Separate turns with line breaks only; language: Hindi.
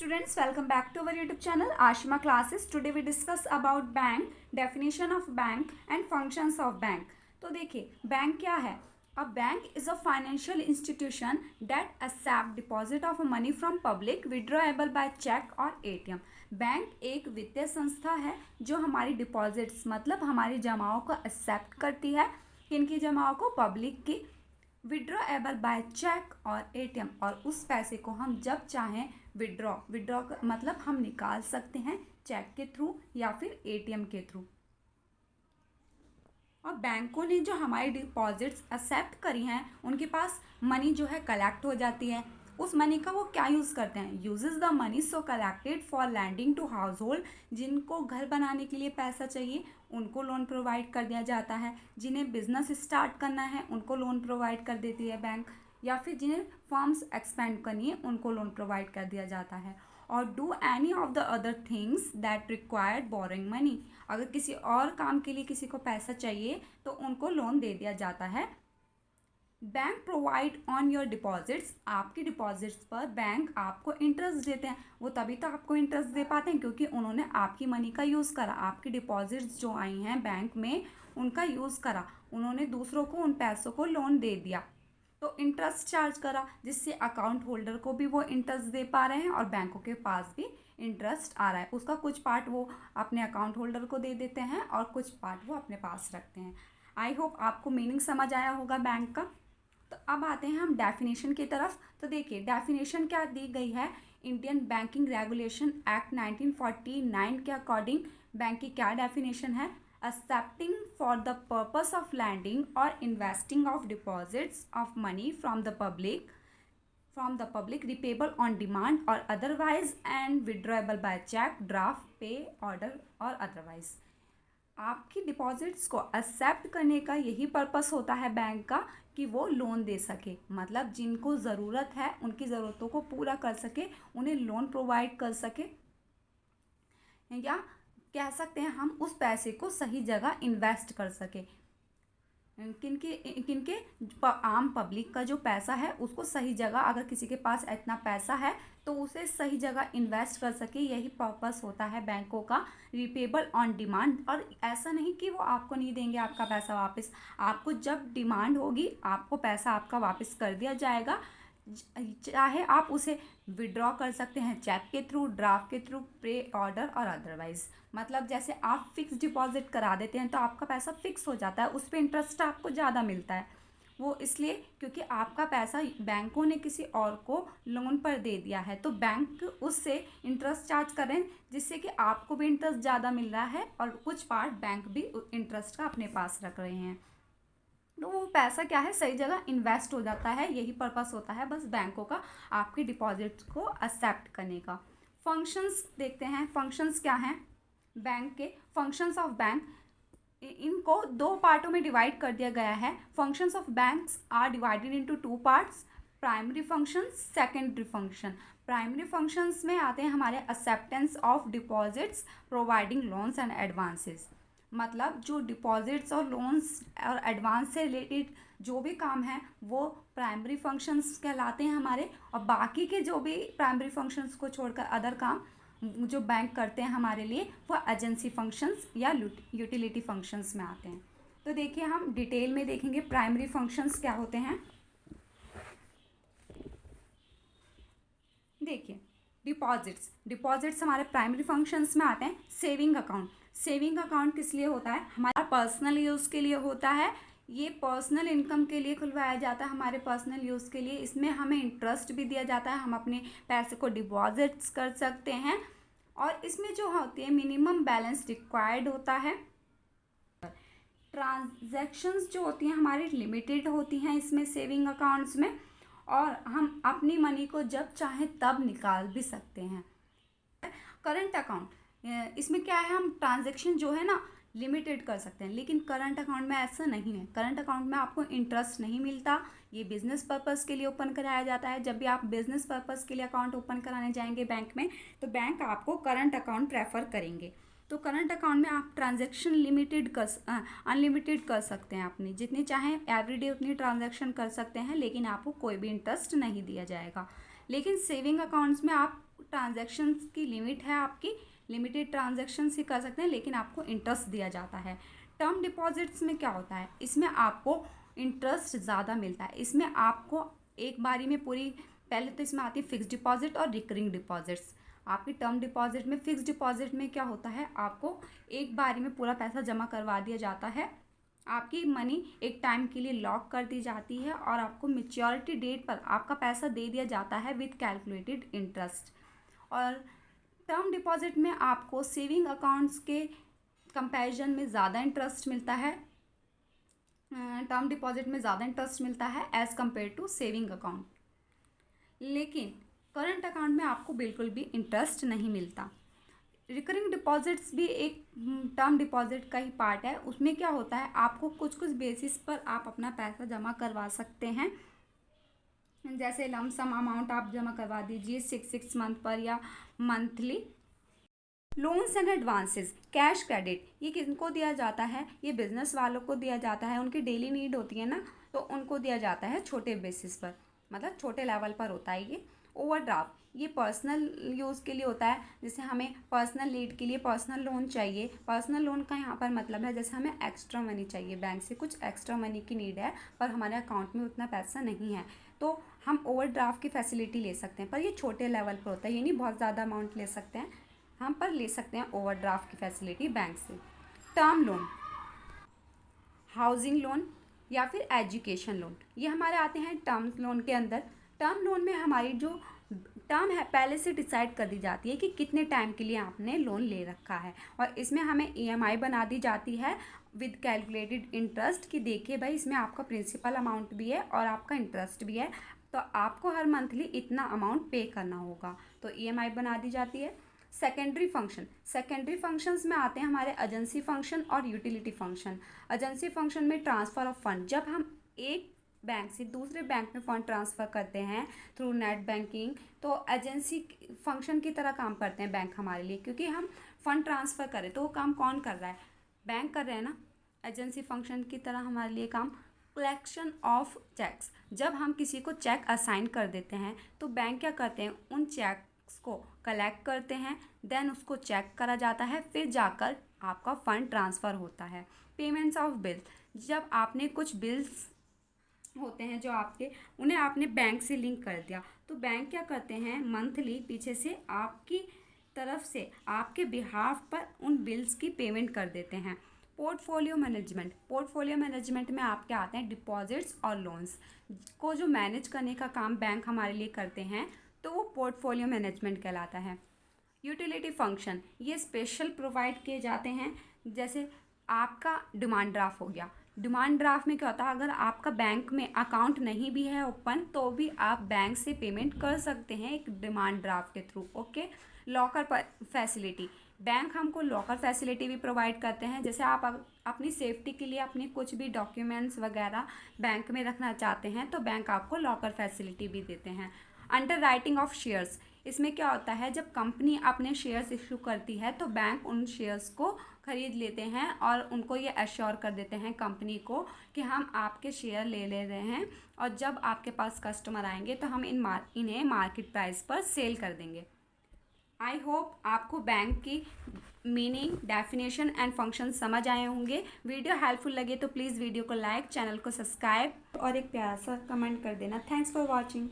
students, welcome back to our YouTube channel Ashima Classes. Today we discuss about bank, definition of bank and functions of bank. तो देखिए बैंक क्या है. A bank is a financial institution that accept deposit of money from public withdrawable by check और ATM. बैंक एक वित्तीय संस्था है जो हमारी डिपॉजिट्स मतलब हमारी जमाओं को एक्सेप्ट करती है. किनकी जमाओं को? पब्लिक की. विड्रॉएबल बाय चेक और एटीएम, और उस पैसे को हम जब चाहें विड्रॉ मतलब हम निकाल सकते हैं चेक के थ्रू या फिर एटीएम के थ्रू. और बैंकों ने जो हमारी डिपॉजिट्स एक्सेप्ट करी हैं उनके पास मनी जो है कलेक्ट हो जाती है. उस मनी का वो क्या यूज़ करते हैं? Uses the money so collected for lending to household. जिनको घर बनाने के लिए पैसा चाहिए उनको लोन प्रोवाइड कर दिया जाता है. जिन्हें बिजनेस स्टार्ट करना है उनको लोन प्रोवाइड कर देती है बैंक, या फिर जिन्हें फर्म्स एक्सपेंड करनी है उनको लोन प्रोवाइड कर दिया जाता है. और do any of the other things that required boring money. अगर किसी और काम के लिए किसी को पैसा चाहिए तो उनको लोन दे दिया जाता है. Bank provide on your deposits. आपकी डिपॉजिट्स पर बैंक आपको इंटरेस्ट देते हैं. वो तभी तो आपको इंटरेस्ट दे पाते हैं क्योंकि उन्होंने आपकी मनी का यूज़ करा. आपकी डिपॉजिट्स जो आई हैं बैंक में उनका यूज़ करा. उन्होंने दूसरों को उन पैसों को लोन दे दिया तो इंटरेस्ट चार्ज करा, जिससे अकाउंट होल्डर को भी वो इंटरेस्ट दे पा रहे हैं और बैंकों के पास भी इंटरेस्ट आ रहा है. उसका कुछ पार्ट वो अपने अकाउंट होल्डर को दे देते हैं और कुछ पार्ट वो अपने पास रखते हैं. आई होप आपको मीनिंग समझ आया होगा बैंक का. तो अब आते हैं हम डेफिनेशन की तरफ. तो देखिए डेफिनेशन क्या दी गई है. इंडियन बैंकिंग रेगुलेशन एक्ट 1949 के अकॉर्डिंग बैंक की क्या डेफिनेशन है? Accepting for the purpose of lending और investing of deposits of money from the public repayable on demand और otherwise and withdrawable by cheque, draft, pay order और अदरवाइज. आपकी डिपॉजिट्स को एक्सेप्ट करने का यही पर्पस होता है बैंक का कि वो लोन दे सके. मतलब जिनको ज़रूरत है उनकी ज़रूरतों को पूरा कर सके, उन्हें लोन प्रोवाइड कर सके, या कह सकते हैं हम उस पैसे को सही जगह इन्वेस्ट कर सके. किनके आम पब्लिक का जो पैसा है उसको सही जगह, अगर किसी के पास इतना पैसा है तो उसे सही जगह इन्वेस्ट कर सके. यही पर्पस होता है बैंकों का. रिपेबल ऑन डिमांड, और ऐसा नहीं कि वो आपको नहीं देंगे आपका पैसा वापस. आपको जब डिमांड होगी आपको पैसा आपका वापस कर दिया जाएगा. चाहे आप उसे विड्रॉ कर सकते हैं चेक के थ्रू, ड्राफ्ट के थ्रू, पे ऑर्डर और अदरवाइज. मतलब जैसे आप फिक्स डिपॉजिट करा देते हैं तो आपका पैसा फिक्स हो जाता है, उस पर इंटरेस्ट आपको ज़्यादा मिलता है. वो इसलिए क्योंकि आपका पैसा बैंकों ने किसी और को लोन पर दे दिया है तो बैंक उससे इंटरेस्ट चार्ज कर रहे हैं, जिससे कि आपको भी इंटरेस्ट ज़्यादा मिल रहा है और कुछ पार्ट बैंक भी इंटरेस्ट का अपने पास रख रहे हैं. तो वो पैसा क्या है, सही जगह इन्वेस्ट हो जाता है. यही पर्पस होता है बस बैंकों का, आपकी डिपॉजिट्स को एक्सेप्ट करने का. फंक्शंस देखते हैं. फंक्शंस क्या हैं बैंक के? फंक्शंस ऑफ बैंक, इनको दो पार्टों में डिवाइड कर दिया गया है. Functions of banks are divided into two parts, primary function, secondary function. Primary functions में आते हैं हमारे acceptance of deposits, providing loans and advances. मतलब जो डिपॉजिट्स और लोन्स और एडवांस से रिलेटेड जो भी काम है वो प्राइमरी फंक्शंस कहलाते हैं हमारे. और बाकी के जो भी प्राइमरी फंक्शंस को छोड़कर अदर काम जो बैंक करते हैं हमारे लिए वो एजेंसी फंक्शंस या यूटिलिटी फंक्शंस में आते हैं. तो देखिए हम डिटेल में देखेंगे प्राइमरी फंक्शंस क्या होते हैं. देखिए डिपॉजिट्स हमारे प्राइमरी फंक्शंस में आते हैं. सेविंग अकाउंट किस लिए होता है? हमारा पर्सनल यूज़ के लिए होता है. ये पर्सनल इनकम के लिए खुलवाया जाता है, हमारे पर्सनल यूज़ के लिए. इसमें हमें इंटरेस्ट भी दिया जाता है, हम अपने पैसे को डिपॉजिट्स कर सकते हैं. और इसमें जो होती है मिनिमम बैलेंस रिक्वायर्ड होता है. ट्रांजैक्शंस जो होती हैं हमारी लिमिटेड होती हैं इसमें सेविंग अकाउंट्स में, और हम अपनी मनी को जब चाहें तब निकाल भी सकते हैं. करंट अकाउंट, इसमें क्या है, हम ट्रांजैक्शन जो है ना लिमिटेड कर सकते हैं, लेकिन करंट अकाउंट में ऐसा नहीं है. करंट अकाउंट में आपको इंटरेस्ट नहीं मिलता. ये बिजनेस पर्पस के लिए ओपन कराया जाता है. जब भी आप बिजनेस पर्पस के लिए अकाउंट ओपन कराने जाएंगे बैंक में तो बैंक आपको करंट अकाउंट प्रेफर करेंगे. तो करंट अकाउंट में आप ट्रांजैक्शन अनलिमिटेड कर सकते हैं. अपनी जितनी चाहें एवरीडे उतनी ट्रांजैक्शन कर सकते हैं, लेकिन आपको कोई भी इंटरेस्ट नहीं दिया जाएगा. लेकिन सेविंग अकाउंट्स में आप ट्रांजैक्शंस की लिमिट है आपकी, लिमिटेड ट्रांजैक्शंस ही कर सकते हैं, लेकिन आपको इंटरेस्ट दिया जाता है। टर्म डिपॉजिट्स में क्या होता है, इसमें आपको इंटरेस्ट ज़्यादा मिलता है। इसमें आपको एक बारी में पूरी, पहले तो इसमें आती है फिक्स डिपॉजिट और रिकरिंग डिपॉजिट्स। आपकी टर्म डिपॉजिट में, फिक्स डिपॉजिट में क्या होता है, आपको एक बारी में पूरा पैसा जमा करवा दिया जाता है। आपकी मनी एक टाइम के लिए लॉक कर दी जाती है और आपको मैच्योरिटी डेट पर आपका पैसा दे दिया जाता है विद कैलकुलेटेड इंटरेस्ट। और टर्म डिपॉजिट में आपको सेविंग अकाउंट्स के कंपैरिजन में ज़्यादा इंटरेस्ट मिलता है। टर्म डिपॉजिट में ज़्यादा इंटरेस्ट मिलता है as compare to saving account, लेकिन करंट अकाउंट में आपको बिल्कुल भी इंटरेस्ट नहीं मिलता। रिकरिंग डिपॉजिट्स भी एक टर्म डिपॉजिट का ही पार्ट है। उसमें क्या होता है, आपको कुछ कुछ बेसिस पर आप अपना पैसा जमा करवा सकते हैं। जैसे लमसम अमाउंट आप जमा करवा दीजिए 6 मंथ पर या monthly. Loans and advances, cash credit, ये किनको दिया जाता है, ये बिजनेस वालों को दिया जाता है। उनकी डेली नीड होती है ना, तो उनको दिया जाता है छोटे बेसिस पर, मतलब छोटे लेवल पर होता है ये। ओवरड्राफ्ट, ये पर्सनल यूज़ के लिए होता है, जैसे हमें पर्सनल नीड के लिए पर्सनल लोन चाहिए। पर्सनल लोन का यहाँ पर मतलब है जैसे हमें एक्स्ट्रा मनी चाहिए, बैंक से कुछ एक्स्ट्रा मनी की नीड है पर हमारे अकाउंट में उतना पैसा नहीं है, तो हम ओवरड्राफ्ट की फैसिलिटी ले सकते हैं। पर ये छोटे लेवल पर होता है, ये नहीं बहुत ज़्यादा अमाउंट ले सकते हैं हम, पर ले सकते हैं ओवरड्राफ्ट की फैसिलिटी बैंक से। टर्म लोन, हाउसिंग लोन या फिर एजुकेशन लोन, ये हमारे आते हैं टर्म लोन के अंदर। टर्म लोन में हमारी जो टर्म है पहले से डिसाइड कर दी जाती है कि कितने टाइम के लिए आपने लोन ले रखा है, और इसमें हमें ईएमआई बना दी जाती है विद कैलकुलेटेड इंटरेस्ट, कि देखिए भाई इसमें आपका प्रिंसिपल अमाउंट भी है और आपका इंटरेस्ट भी है, तो आपको हर मंथली इतना अमाउंट पे करना होगा, तो ईएमआई बना दी जाती है। सेकेंडरी फंक्शन, सेकेंडरी फंक्शंस में आते हैं हमारे एजेंसी फंक्शन और यूटिलिटी फंक्शन। एजेंसी फंक्शन में ट्रांसफ़र ऑफ फंड, जब हम एक बैंक से दूसरे बैंक में फ़ंड ट्रांसफ़र करते हैं थ्रू नेट बैंकिंग, तो एजेंसी फंक्शन की तरह काम करते हैं बैंक हमारे लिए, क्योंकि हम फ़ंड ट्रांसफ़र करें तो वो काम कौन कर रहा है, बैंक कर रहे हैं ना। एजेंसी फंक्शन की तरह हमारे लिए काम कलेक्शन ऑफ चेक्स, जब हम किसी को चेक असाइन कर देते हैं तो बैंक क्या करते हैं, उन चेक्स को कलेक्ट करते हैं, देन उसको चेक करा जाता है, फिर जाकर आपका फ़ंड ट्रांसफ़र होता है। पेमेंट्स ऑफ बिल, जब आपने कुछ बिल्स होते हैं जो आपके, उन्हें आपने बैंक से लिंक कर दिया, तो बैंक क्या करते हैं, मंथली पीछे से आपकी तरफ से आपके बिहाफ पर उन बिल्स की पेमेंट कर देते हैं। पोर्टफोलियो मैनेजमेंट, पोर्टफोलियो मैनेजमेंट में आपके आते हैं डिपॉजिट्स और लोन्स को जो मैनेज करने का काम बैंक हमारे लिए करते हैं, तो वो पोर्टफोलियो मैनेजमेंट कहलाता है। यूटिलिटी फंक्शन, ये स्पेशल प्रोवाइड किए जाते हैं, जैसे आपका डिमांड ड्राफ्ट हो गया। डिमांड ड्राफ्ट में क्या होता है, अगर आपका बैंक में अकाउंट नहीं भी है ओपन, तो भी आप बैंक से पेमेंट कर सकते हैं एक डिमांड ड्राफ्ट के through. Okay. Locker facility, bank हमको लॉकर फैसिलिटी भी प्रोवाइड करते हैं, जैसे आप अपनी सेफ्टी के लिए अपने कुछ भी डॉक्यूमेंट्स वगैरह बैंक में रखना चाहते हैं, तो बैंक आपको लॉकर फैसिलिटी भी देते हैं। अंडर राइटिंग ऑफ शेयर्स, इसमें क्या होता है, जब कंपनी अपने शेयर्स इशू करती है तो बैंक उन शेयर्स को खरीद लेते हैं और उनको ये एश्योर कर देते हैं कंपनी को कि हम आपके शेयर ले रहे हैं, और जब आपके पास कस्टमर आएंगे तो हम इन्हें मार्केट प्राइस पर सेल कर देंगे। आई होप आपको बैंक की मीनिंग, डेफिनेशन एंड फंक्शन समझ आए होंगे। वीडियो हेल्पफुल लगे तो प्लीज़ वीडियो को लाइक, चैनल को सब्सक्राइब और एक प्यारा सा कमेंट कर देना। Thanks for watching.